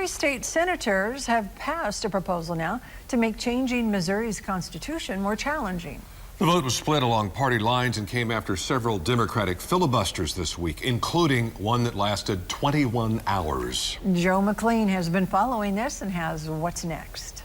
state senators have passed a proposal now to make changing Missouri's constitution more challenging. The vote was split along party lines and came after several Democratic filibusters this week, including one that lasted 21 hours. Joe McLean has been following this and has what's next.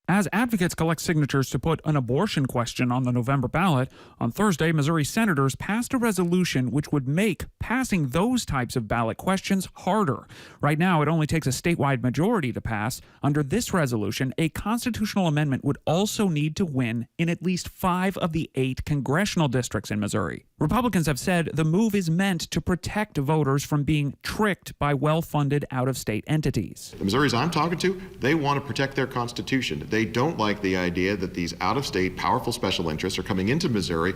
As advocates collect signatures to put an abortion question on the November ballot, on Thursday, Missouri senators passed a resolution which would make passing those types of ballot questions harder. Right now, it only takes a statewide majority to pass. Under this resolution, a constitutional amendment would also need to win in at least 5 of the 8 congressional districts in Missouri. Republicans have said the move is meant to protect voters from being tricked by well-funded out-of-state entities. The Missouris I'm talking to, they want to protect their constitution. They don't like the idea that these out-of-state powerful special interests are coming into Missouri,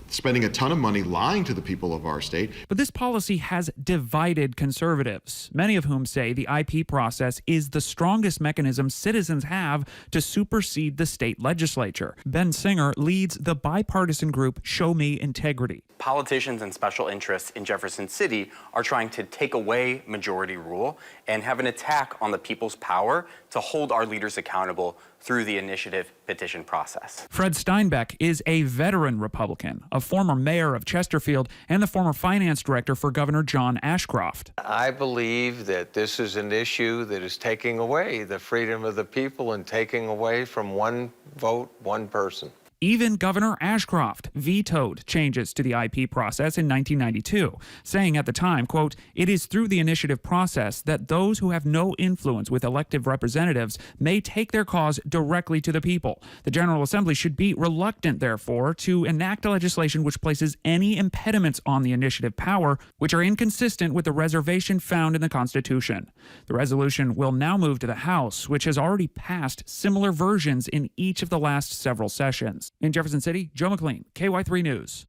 spending a ton of money lying to the people of our state. But this policy has divided conservatives, many of whom say the IP process is the strongest mechanism citizens have to supersede the state legislature. Ben Singer leads the bipartisan group Show Me Integrity. Politicians and special interests in Jefferson City are trying to take away majority rule and have an attack on the people's power to hold our leaders accountable through the initiative petition process. Fred Steinbeck is a veteran Republican, a former mayor of Chesterfield and the former finance director for Governor John Ashcroft. I believe that this is an issue that is taking away the freedom of the people and taking away from one vote, one person. Even Governor Ashcroft vetoed changes to the IP process in 1992, saying at the time, quote, "It is through the initiative process that those who have no influence with elective representatives may take their cause directly to the people. The General Assembly should be reluctant, therefore, to enact legislation which places any impediments on the initiative power which are inconsistent with the reservation found in the Constitution." The resolution will now move to the House, which has already passed similar versions in each of the last several sessions. In Jefferson City, Joe McLean, KY3 News.